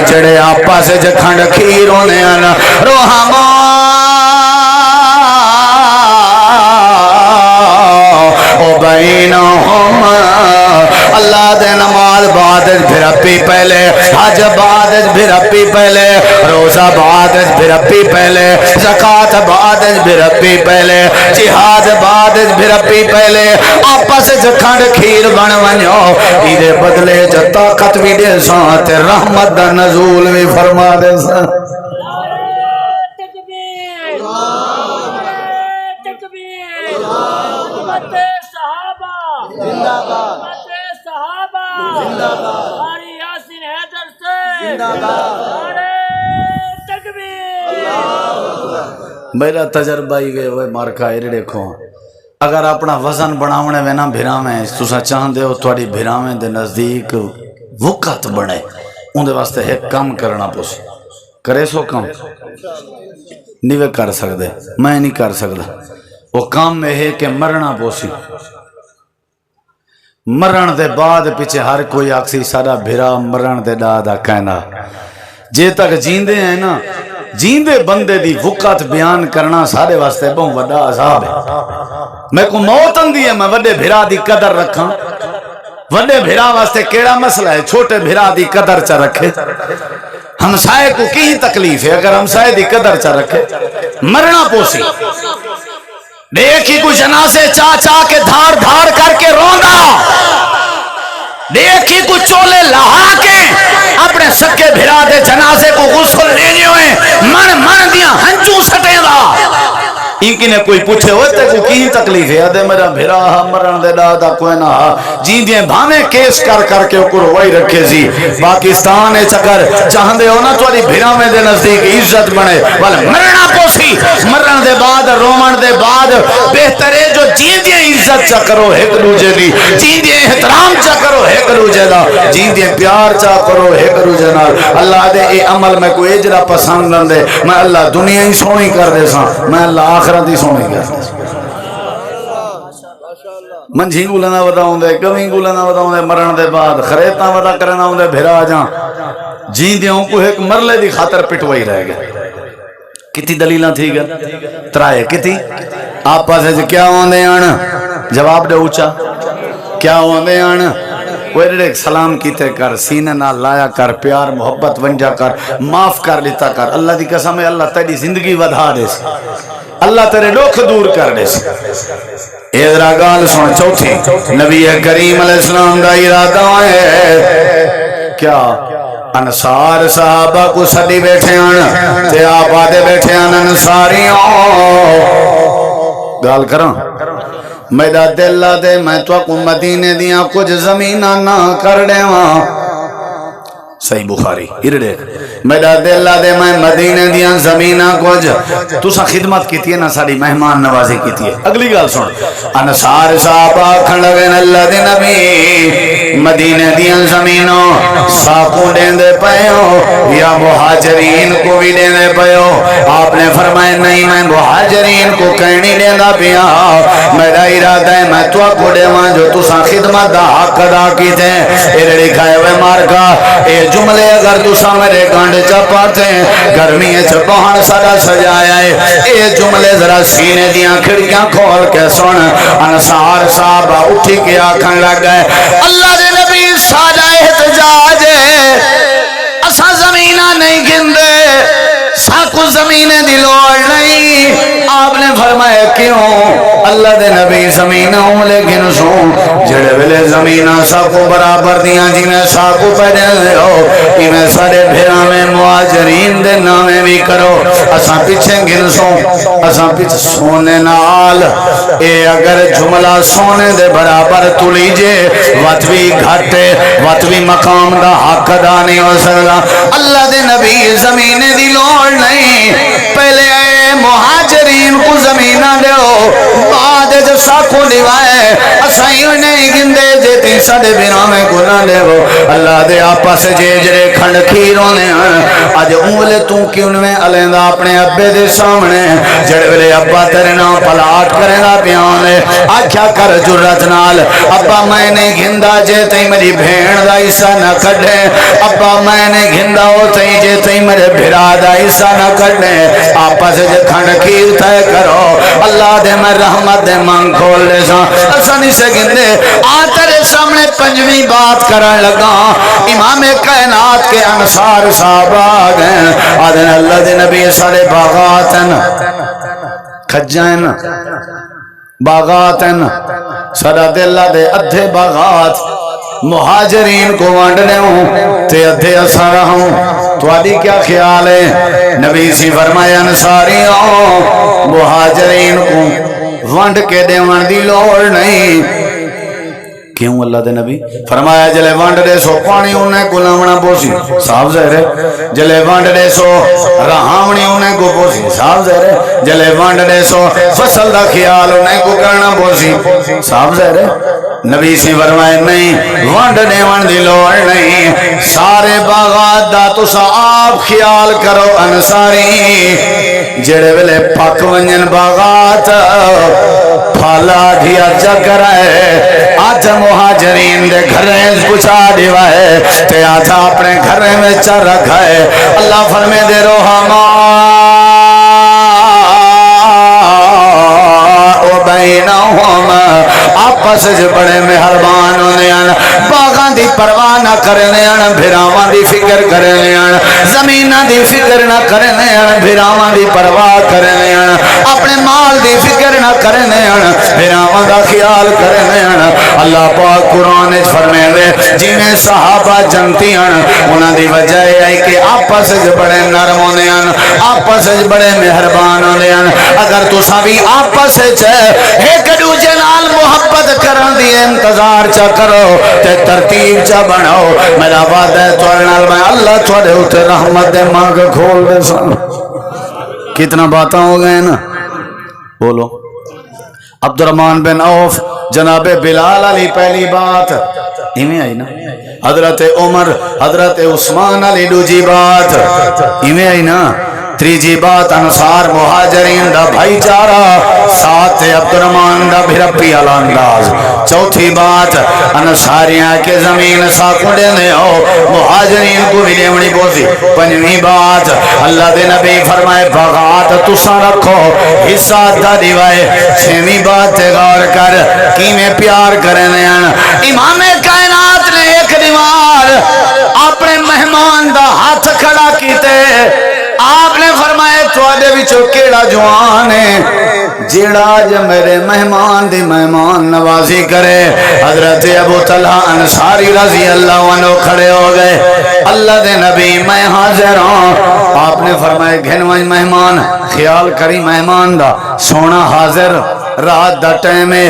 جڑے آپس وچ کھنڈ کھیر ہوندے ہیں، روحما او بینہم، اللہ دے نماز بعد پھر اپی پہلے، حج بعد پھر اپی پہلے، روزہ بعد پھر اپی پہلے، زکات بعد پھر اپی پہلے، جہاد بعد پھر اپی پہلے، آپس کھنڈ کھیر بن ونجو، ایدے بدلے جو طاقت بھی دے ساں تے رحمت دا نزول بھی فرما دے ساں۔ میرا تجربہ ہی گئے ہوئے مارکا ایرے دیکھو، اگر اپنا وزن بناونے وے نا بھراویں، تسا چاہندے ہو تھوڑی بھراویں دے نزدیک وقت بنے، اندے واسطے ایک کام کرنا پوسی، کرے سو کام نہیں کر سکتے، میں نہیں کر سکتا، وہ کام میں ہے کہ مرنا پوسی، مرن دے بعد پیچھے ہر کوئی آکسی سارا بھرا مرن دے دادا کہنا، جے تک جیندے ہیں نا، جیندے بندے دی وقت بیان کرنا سارے واسطے بہت بڑا عذاب ہے۔ میں کو موت اندی ہے، میں وڈے بھرا دی قدر رکھاں، وڈے بھرا واسطے کیڑا مسئلہ ہے، چھوٹے بھرا دی قدر چا رکھے، ہمسائے کو کی تکلیف ہے اگر ہمسائے دی قدر چا رکھے، مرنا پوسی، دیکھی کو جنازے چاہ چاہ کے دھار دھار کر کے روندا، دیکھی کو چولے لہا کے اپنے سکے بھرا دے جنازے کو غسل لینے ہوئے، من من دیا ہنچوں سٹے دا، انکی نے کوئی پوچھے ہوئے تے کو کی تکلیف ہے، دے میرا بھرا مرن دے دادا کوئی نہ، جی دیں بھانے کیس کر کر کے اوپر ہوئی رکھے سی، پاکستان چکر چاہندے ہونا توڑی بھرا میں دے نزدیک عزت بنے، والا مرنا پوسی، مرن دے بعد رومن دے بعد بہترے جو جی دیں عزت چا کرو ایک دوجے دی، جی دیں احترام چا کرو ایک دوجے دا، جی دیں پیار چا کرو ایک دوجے نال۔ اللہ دے اے عمل میں کوئی اجرا پسند نہ دے، میں اللہ دنیا ہی سونی کر دے ساں، میں اللہ آخرت ہی سونی کر دے ساں۔ منجھی گولنا بتاؤں دے، کمی گولنا بتاؤں دے، مرن دے بعد خریتاں بتا کرنا ہوں دے، بھیرا جاں جی دیوں کو ایک مرلے دی خاطر پٹوائی رہ گئے، کتی دلیلہ تھی گا ترائے کتی آپ پاسے جو کیا ہوندے آنا جواب دے اوچا کیا ہوندے آنا کوئی سلام کیتے کر، سینے نہ لایا کر، پیار محبت ونجا کر، معاف کر لیتا کر، اللہ دی قسم ہے اللہ تیری زندگی ودھا دے سی، اللہ تیرے دکھ دور کر دے سی۔ ادھرا گال سن چوتھی، نبی کریم علیہ السلام دا ارادہ ہے کیا انصار صحابہ کو سڈی بیٹھے آن تے آپ آدھے بیٹھے آن انصاریوں، گال کراں میرا دل دے میں تو کو مدینے دیاں کچھ زمینہ نہ کر دے وہاں، صحیح بخاری ارڑے میرا دل دے میں مدینے دیاں زمینہ کچھ، تو سا خدمت کیتی ہے نا ساری مہمان نوازی کیتی ہے۔ اگلی گال سن، انصار صحابہ کھنڈوین اللہ دے نبی مدینے دیاں زمینوں ساکوں دیندے پہو یا مہاجرین کو بھی دیندے پہو، آپ نے فرمائے نہیں میں مہاجرین کو کہنی دیندہ پیا، میرا ارادہ ہے میں تو کو دے وہاں جو تو سا خدمت دا حق ادا کیتے ہیں۔ ارڑی کھائے ہوئے مارکا اے جملے اگر تو سا میرے گانڈ چپاتے ہیں گرمی چپاہن سارا سجایا ہے، اے جملے ذرا سینے دیاں کھڑکیاں کھول کے سن، انصار صحابہ اٹھی کے آکھن لگ گئے اللہ دے نبی سارا احتجاج ہے، دے نبی زمینوں لیکن سو جڑے ویلے زمیناں ساکو برابر دیاں جی میں ساکو پڑھے ہو میں سارے بھیرا میں مہاجرین دے نامے بھی کرو اساں پیچھے گن سو اساں پیچھے سونے نال اے اگر جملہ سونے دے برابر تلی جے وطوی گھٹے وطوی مقام دا حق دا نہیں ہو سکتا اللہ دے نبی زمین دی لوڑ نہیں پہلے اے مہاجرین کو زمینہ دیو بعد جو ساکو لیوائے اسائیوں نہیں گندے جیتی ساڑے بیرامے گناہ دیو اللہ دے آپا سے جیجرے کھنڈ کھیروں نے آج اونگلے تو کیوں میں علیندہ اپنے ابے دے سامنے جڑے ویلے ابا تیرے نام پلاٹ کرے گا پیانے آکھیا کر جرت نال ابا میں نے گھندا جیتی میری بھین دا عیسیٰ نہ کڑے ابا میں نے گھندا ہوتی جیتی میرے بھرا دا عیسیٰ نہ کڑے آپا سے جو کھنڈ کھیر تے کرو اللہ دے میں رحمت دے مانگ کھول لے ساں اسانی سے گندے تیرے سامنے پنجویں بات کرن لگا امام کائنات کے انصار صاحب آگئے آدھن اللہ دے نبی سارے باغاتن کھجائن باغاتن سارا دے اللہ دے ادھے باغات مہاجرین کو وانڈنے ہوں تے ادھے اثر ہوں تو آدھی کیا خیال ہے نبی سی فرمایا انصاریوں مہاجرین کو وانڈ کے دے وانڈی لوڑ نہیں کیوں اللہ دے نبی فرمایا جلے وانڈ دے سو پانی انہیں کو لامنا بوسی صاحب زہر ہے جلے وانڈ دے سو رہامنی انہیں کو بوسی صاحب زہر ہے جلے وانڈ دے سو فصل دا خیال انہیں کو کرنا بوسی صاحب زہر ہے نبی سی فرمائے نہیں وانڈ نے وانڈ دی لوڑ نہیں سارے باغات دا تو آپ خیال کرو انصاری جڑے ویلے پاک ونجن باغات پھالا دیا چکر ہے آج مہاجرین دے گھریں کچھا دیوائے تے آج اپنے گھریں میں چر رکھا ہے اللہ فرمے دے روحما او بینہم آپس جو بڑے مہربان ہونے آن باغاں دی پرواہ نہ کرنے آن بھراواں دی فکر کرنے آن زمینہ دی فکر نہ کرنے آن بھراواں دی پرواہ کرنے آن اپنے مال دی فکر نہ کرنے آن بھراواں دا خیال کرنے آن اللہ پاک قرآن فرمے دے جی میں صحابہ جنتی آن انہاں دی وجہ ہے کہ آپس جو بڑے نرم ہونے آن آپس جو بڑے مہربان ہونے آن اگر تو سبھی آپس چھے ایک دوجے نال محبت کرن دی انتظار چا کرو تے ترتیب چا بناؤ میرا وعدہ ہے توڑے نال میں اللہ توڑے اٹھے رحمت دے مانگ کھول دے سن کتنا باتاں ہو گئے نا بولو عبد الرحمن بن عوف جناب بلال علی پہلی بات ایمیں آئی نا حضرت عمر حضرت عثمان علی دوجی بات ایمیں آئی نا تریجی بات انصار مہاجرین دا بھائی چارہ ساتھ عبد الرحمن دا بھرپی الانداز چوتھی بات انصاریاں کے زمین ساکھوڑے نے ہو مہاجرین کو بھی لیمڑی بوزی پنجویں بات اللہ دے نبی فرمائے بغات تسا رکھو حصہ دا دیوائے چھویں بات غور کر کی میں پیار کرنے امام کائنات نے ایک دیوار اپنے مہمان دا ہاتھ کھڑا کیتے آپ نے فرمایا توڑے بچو کیڑا جوان ہے جیڑا جو میرے مہمان دی مہمان نوازی کرے حضرت ابو طلحہ انصاری رضی اللہ عنہ کھڑے ہو گئے اللہ دے نبی میں حاضر ہوں آپ نے فرمایا گھنوائیں مہمان خیال کری مہمان دا سونا حاضر رات دا ٹائم ہے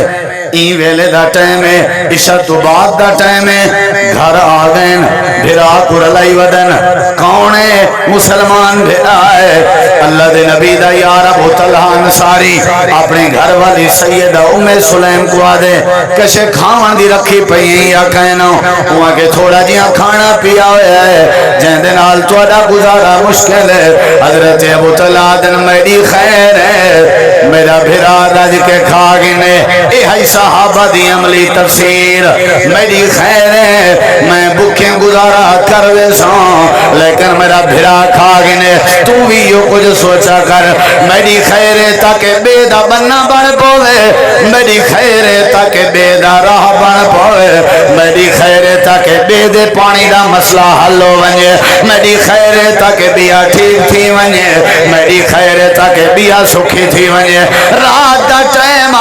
این ویلے دا ٹائم ہے عشاء تو بعد دا ٹائم ہے گھر آگئن بھرا کرلائی ودن کونے مسلمان بھرا ہے اللہ دے نبی دا یار ابو طلحہ انصاری اپنے گھر والی سیدہ ام سلیم کو آدھے کشے کھاون دی رکھی پئی یا کہنا وہاں کے تھوڑا جیاں کھانا پیا ہوئے ہے جہاں دے نال توڑا گزارا مشکل ہے حضرت ابو طلحہ دن میری خیر ہے میرا بھرا رج کے کھاگنے اے ہی صحابہ دی عملی تفسیر میری خیر ہے میں بکیں گزارا کروے سان لیکن میرا بھرا کھا گنے تو بھی یہ کچھ سوچا کر میری خیر تاکہ بے دا بننا بن پوے میری خیر تاکہ بے دا راہ بن پوے میری خیر تاکہ بے دے پانی دا مسئلہ حل ہو ونجے میری خیر تاکہ بیا ٹھیک تھی ونجے میری خیر تاکہ بیا سکھی تھی ونجے رات دا ٹائم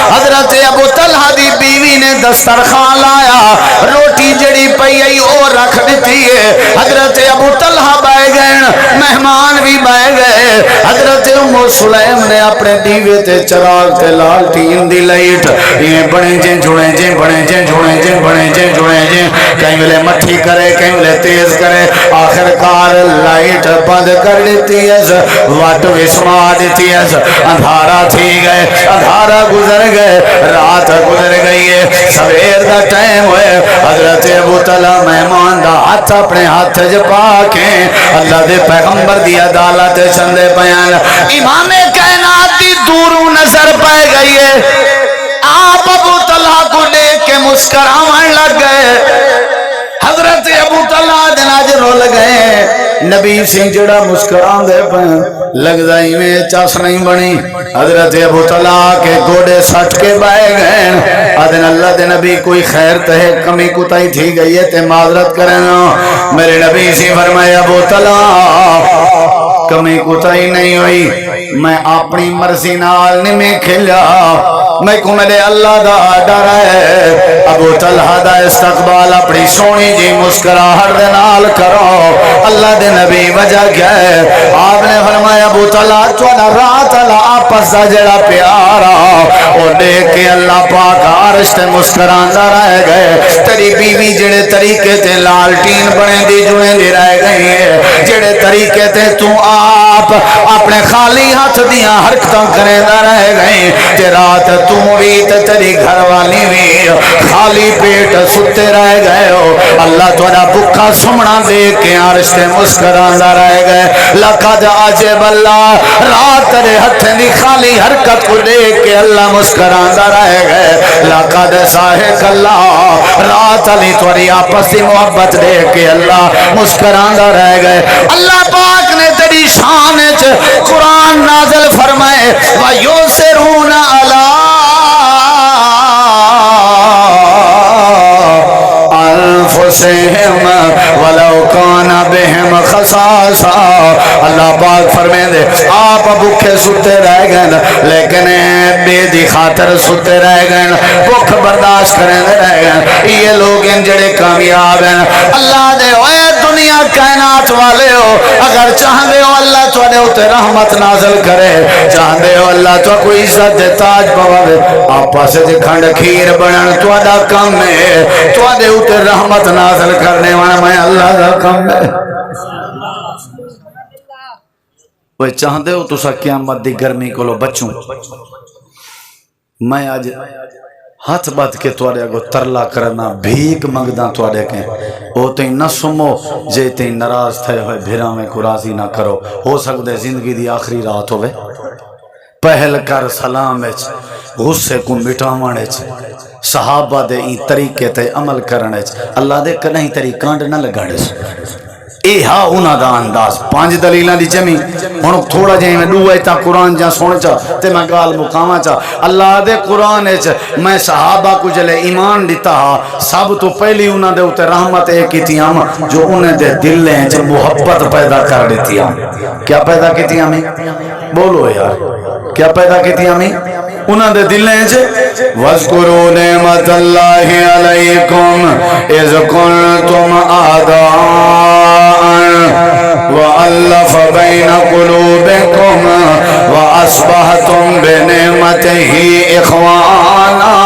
حضرت ابو طلحہ دی بیوی نے دسترخوان لایا روٹی جڑی پئی آئی اور رکھ دیتی ہے حضرت ابو طلحہ بائے گئے مہمان بھی بائے گئے حضرت ام سلیم نے اپنے دیوے تے چراغ تے لالٹین دی لائٹ یہ بڑے جیں جڑے جیں بڑے جیں جڑے جیں بڑے جیں جڑے جیں کہیں ملے مٹھی کرے کہیں ملے تیز کرے آخر کار لائٹ بند کر دیتی ہے واٹ وسما دیتی ہے اندھارا تھی گئے اندھارا گزر گئے رات گزر گئی ہے سویر دا ٹائم ہوئے حضرت ابو طلحہ مہمان دا ہاتھ اپنے ہاتھ جپا کے اللہ دے پیغمبر دی عدالت چندے بیان امام کائنات دی دوروں نظر پائے گئی ہے آپ ابو طلحہ کو دیکھ کے مسکراون لگ گئے حضرت ابو طلحہ دن آج رول گئے نبی سنگھ جڑا مسکران دے پہن لگ دائی میں چاس نہیں بنی حضرت ابو طلحہ کے گوڑے سٹ کے بائے گئے آدھن اللہ دے نبی کوئی خیر تہے کمی کتائی تھی گئی ہے تے معذرت کرنا میرے نبی سی فرمائے ابو طلحہ کمی کتائی نہیں ہوئی میں اپنی مرضی نال نہیں کھلیا میں کو میرے اللہ دا ڈر ہے ابو طلحہ دا استقبال اپنی سونی جی مسکراہٹ دے نال کرو اللہ دے نبی وجہ کیا ہے آپ نے فرمایا ابو طلحہ چوڑا رات اللہ آپس دا جڑا پیارا اور دیکھ کے اللہ پاک عرش تے مسکران دا رہ گئے تیری بیوی جڑے طریقے تے لالٹین بنے دی جڑے دی رہ گئی ہے جڑے طریقے تے تو آپ اپنے خالی ہاتھ دیاں حرکتاں کرے دا رہ گئی تے رات تم بھی تیری گھر والی بھی خالی پیٹ ستے رہ گئے ہو اللہ تھوڑا بکھا سمنا دے کے عرش تے مسکراندہ رہ گئے لقد عجب اللہ رات تیرے ہتھ دی خالی حرکت کو دیکھ کے اللہ مسکراندہ رہ گئے لقد ساہق اللہ رات علی تھوڑی آپس دی محبت دیکھ کے اللہ مسکراندہ رہ گئے اللہ پاک نے تیری شان قرآن نازل فرمائے وَيُسِرُونَ عَلَىٰ انفسہم ولو کان بہم خصاصا اللہ پاک فرمائے دے آپ بھوکے ستے رہ گئے لیکن بے دی خاطر ستے رہ گئے بھوک برداشت کریں رہ گئے یہ لوگ ان جڑے کامیاب ہیں اللہ دے اوے دنیا کائنات والے ہو اگر چاہتے ہو اللہ تھوڑے ہوتے رحمت نازل کرے چاہتے ہو اللہ تو کوئی عزت دے تاج پواوے آپا سے جے کھنڈ کھیر بنن تھوڑا کم ہے تھوڑے ہوتے رحمت نازل کرنے والا میں اللہ دا کم ہے وہ چاہتے ہو تو سا قیامت دی گرمی کو لو بچوں میں آج ہاتھ بات کے توڑے اگو ترلا کرنا بھیک مگدہ توڑے کے او تین نہ سمو جے تین نراز تھے ہوئے بھیرا میں کو راضی نہ کرو ہو سکتے زندگی دی آخری رات ہوئے پہل کر سلام اچ غصے کو مٹاوان اچ صحابہ دے ای طریقے تے عمل کرنے اچ اللہ دے کنہیں طریقاں نہ لگاڑے اے ہاں انہا دا انداز 5 دلیلہ دی جمی ہونو تھوڑا جائیں میں دوئے تا قرآن جہاں سونے چاہ تے میں گال مقامہ چاہ اللہ دے قرآن میں صحابہ کو جلے ایمان دیتا ہا سب تو پہلی انہا دے اتے رحمت ایک کی تھی ہم جو انہیں دے دل لیں جو محبت پیدا کر دیتی ہم کیا پیدا کی تھی ہمیں بولو یار کیا پیدا کی تھی ہمیں انہاں دے دل ہیں جے وَاذْكُرُوا نِعْمَةَ اللَّهِ عَلَيْكُمْ اِذْ كُنْتُمْ أَعْدَاءً وَأَلَّفَ بَيْنَ قُلُوبِكُمْ وَأَصْبَحْتُمْ بِنِعْمَتِهِ إِخْوَانًا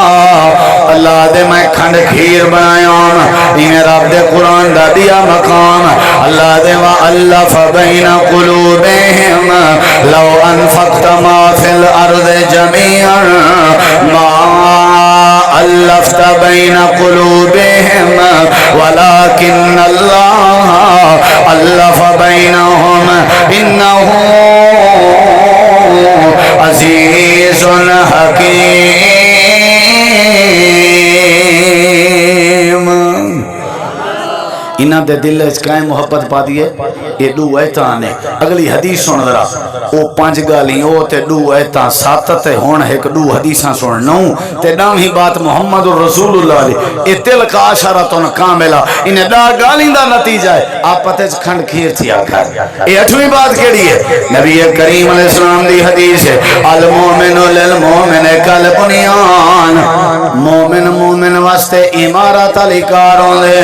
اللہ دے میں کھنڈ کھیر بنایام یہ رب دے قرآن دا دیا مقام اللہ دے وَأَلَّفَ بَيْنَ قُلُوبِهِمْ لَوْ أَنفَقْتَ مَا فِي الْأَرْضِ جَمِيعًا ما ألفت بين قلوبهم ولكن الله ألف بينهم إنه عزيز حكيم انہا میاں دے دل وچ کائیں محبت پا دیے یہ دو ایتاں نے اگلی حدیث سن ذرا او 5 گالیاں او تے 2 ایتاں 7 تے ہن ایک 2 حدیثاں سن 9 تے 9ویں بات محمد رسول اللہ دی اے تل کا اشارۃ کاملہ انہیں 10 گالیاں دا نتیجہ ہے آپت وچ کھنڈ کھیر تھیا کر اے 8ویں بات کیڑی ہے نبی کریم علیہ السلام دی حدیث ہے المومن للمومن کالبنیان مومن واسطے عمارت علی کاروں دے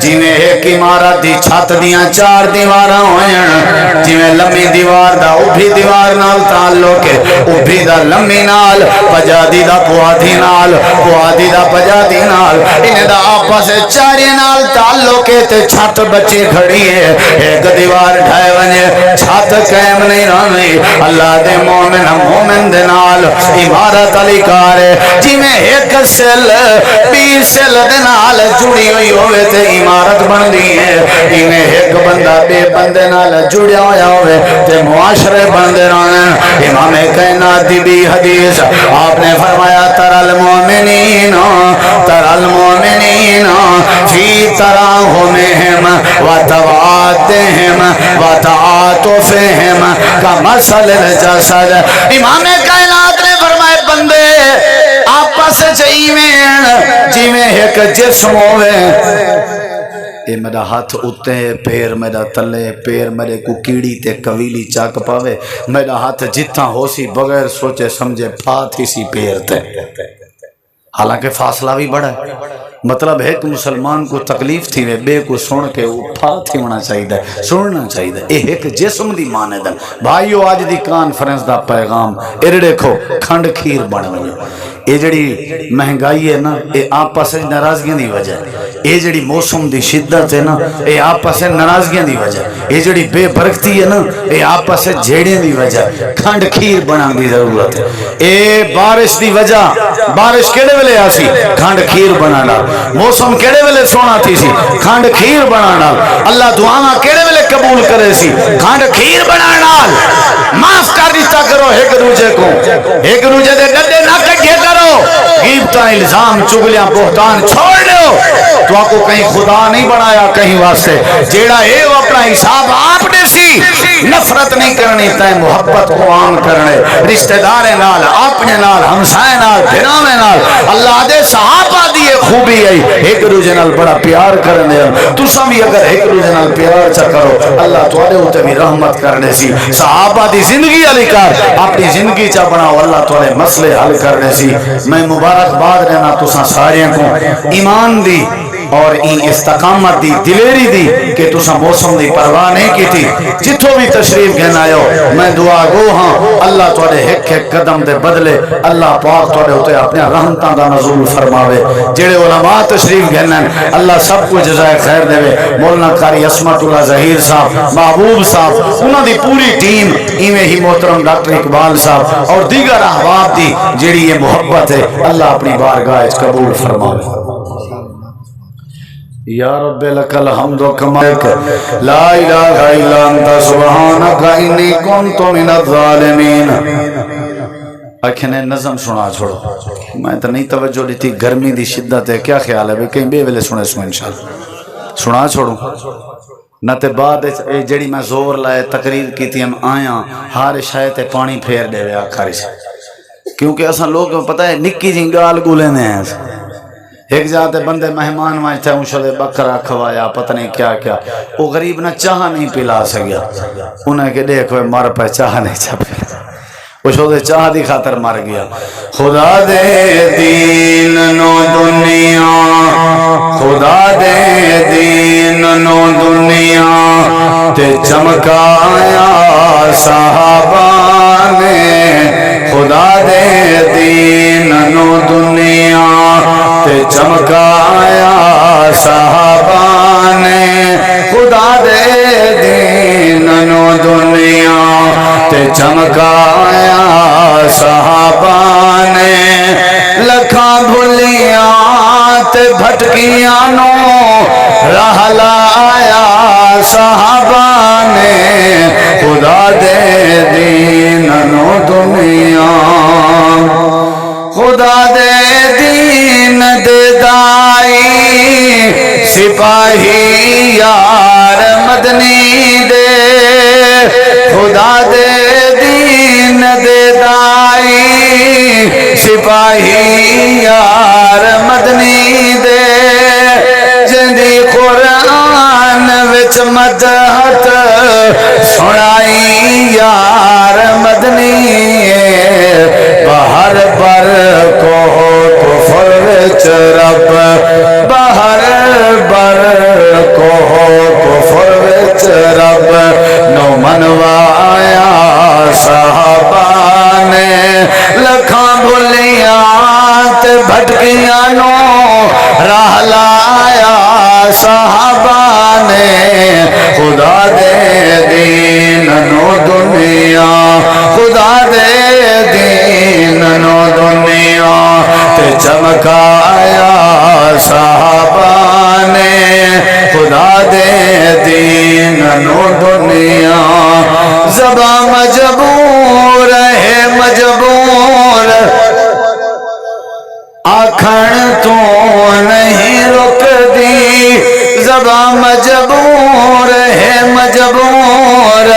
جویں ایک عمارت دی چھت دیاں 4 دیواراں ہوئیں جویں لمبی دیوار دا اوبھی دیوار نال تعلق ہے اوبھی دا لمبی نال پجادی دا پوادی نال پوادی دا پجادی نال انہاں دا آپس چارے نال تعلق ہے تے چھت بچی کھڑی ہے ایک دیوار ڈھائے ونجے چھت قائم نہیں رہنی اللہ دے مومن دے نال عمارت علی کار ہے جویں ایک سل 20 سل دے نال جڑی ہوئی ہوئے تے عمارت بن دی ہے انہیں ایک بندہ بے بندے نال جڑیا ہویا ہوئے تے معاشرے بن دے رہنے امام کائنات دی بھی حدیث آپ نے فرمایا تر المومنین فی تراہمہم و توادہم و تعاطفہم کمثل الجسد امام کائنات نے فرمائے بندے آپس چاہیے جیویں ایک جسم ہوئے اے میرا ہاتھ اتے پیر میرا تلے پیر میرے کو کیڑی تے قویلی چاک پاوے میرا ہاتھ جتنا ہو سی بغیر سوچے سمجھے پھات ہی سی پیر تے حالانکہ فاصلہ بھی بڑا ہے مطلب ہے کہ مسلمان کو تکلیف تھی وے بے کو سن کے پھات ہی ہونا چاہیے سننا چاہیے اے ایک جسم دی مانے دن بھائیو آج دی کانفرنس دا پیغام اے دیکھو کھنڈ کھیر بن ونجو اے جڑی مہنگائی ہے نا اے آپس ناراضگیاں دی وجہ اے جڑی موسم دی شدت ہے نا اے آپس ناراضگیاں دی وجہ اے جڑی بے برکتی ہے نا اے آپس جھیڑیاں دی وجہ کھنڈ کھیر بنان دی ضرورت ہے اے بارش دی وجہ بارش کیڑے ویلے آسی کھنڈ کھیر بنانا موسم کیڑے ویلے سونا تھی سی کھنڈ کھیر بنانا اللہ دعاواں کیڑے ویلے قبول کرے سی کھنڈ کھیر بنانا معاف کر دیتا کرو ایک دوجے دے گڈے نہ کٹھے کرو غیبتاں الزام چغلیاں بہتان چھوڑ دو تو آپ کو کہیں خدا نہیں بنایا کہیں واسطے جیڑا اے وہ اپنا حساب آپ نے سی نفرت نہیں کرنی تائیں محبت کو عام کرنے رشتہ دارے نال اپنے نال ہمسائے نال بھراویں نال اللہ دے صحابہ دیے خوبی ہے ایک دوجے نال بڑا پیار کرنے تساں بھی اگر ایک دوجے نال پیار چا کرو اللہ تواڈے اوتے بھی رحمت کرنے سی صحابہ دی زندگی علی کار اپنی زندگی چا بناؤ اللہ تواڈے مسئلے حل کرنے سی میں مبارکباد دینا تساں سارے کو ایمان دی اور این استقامت دی دلیری دی کہ تساں موسم دی پرواہ نہیں کی تھی جتھو بھی تشریف گھن آئے ہو میں دعا گو ہاں اللہ توڑے ایک قدم دے بدلے اللہ پاک توڑے ہوتے اپنے رحمتاں دا نزول فرماوے جڑے علماء تشریف گھنن اللہ سب کو جزائے خیر دے مولانا قاری عصمت اللہ ظہیر صاحب محبوب صاحب انہاں دی پوری ٹیم ایویں ہی محترم ڈاکٹر اقبال صاحب اور دیگر احباب دی جڑی یہ محبت ہے اللہ اپنی بارگاہ قبول فرماوے یا رب لک الحمد کما لا الہ الا انت سبحانک انی کنت من الظالمین اکھنے نظم سنا چھوڑو میں تو نہیں توجہ دیتی گرمی دی شدت ہے کیا خیال ہے کہیں بے ویلے سنے سو انشاءاللہ سنا چھوڑوں نہ تے بعد جڑی میں زور لائے تقریر کی تھی ہم آیا ہار شاید پانی پھیر دے وے آخری سے کیونکہ اصلا لوگ پتہ ہے نکی جی گال گولے نے ہیں ایک جاتے بندے مہمان وائن تھے انشاءاللہ بکرہ کھوایا پتہ نہیں کیا کیا وہ غریب نہ چاہ نہیں پلا سکیا انہیں کہ دیکھو مر پہ چاہ نہیں چاہ پلا وہ شو چاہ دی خاطر مر گیا خدا دے دین نو دنیا خدا دے دین نو دنیا تے چمکایا صحابہ نے خدا دے دین نو دنیا تے چمکایا صحابہ نے خدا دے دین نو دنیا تے چمکایا صحابہ نے لکھاں بھلیاں تے بھٹکیاں نو راہ لایا صحابہ نے خدا دے دین نو دنیا خدا دے دین دے دائی سپاہی یا یار مدنی دے جندی قرآن وچ مدحت سنائی یار مدنی باہر پر کو کفر وچ رب باہر بر کو کفر وچ رب نو منوایا صحابہ نے لکھاں بھلیاں تے بھٹکیاں نو راہ لایا صحابہ نے خدا دے دین نو دنیا خدا دے دین نو دنیا تے چمکایا صحابہ نے خدا دے دین نو دنیا زباں مجبور ہے مجبور آکھن تو نہیں رک دی زباں مجبور ہے مجبور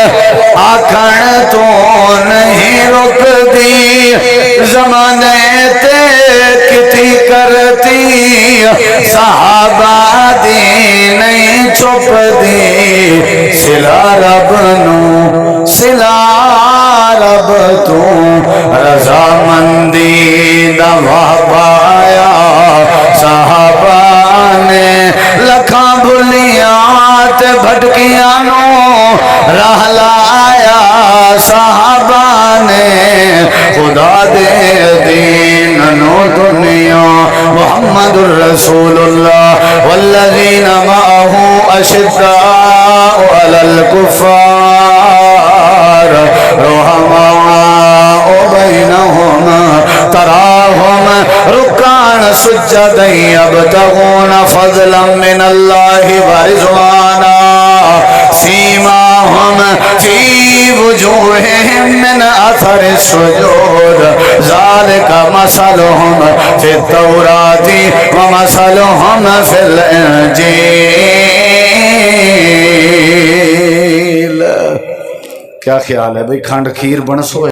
آکھن تو نہیں رک دی زمانے تے کتی کرتی صحابہ دی نہیں چھپ دی سلا رب نو سلا رب تو رضا مندی دوا پایا صحابہ نے لکھاں بھلیاں تے بھٹکیاں نو راہ لایا صحابہ نے خدا دے دین نو دنیا محمد الرسول اللہ والذین معه اشداء علی الکفار رحماء بینہم تراہم رکعا سجدا یبتغون فضلا من اللہ ورضوانا سیماہم فی وجوہہم من اثر السجود ذالک مثلہم فی التوراۃ ومثلہم فی الانجیل۔ کیا خیال ہے بھئی کھنڈ کھیر بنسو ہے؟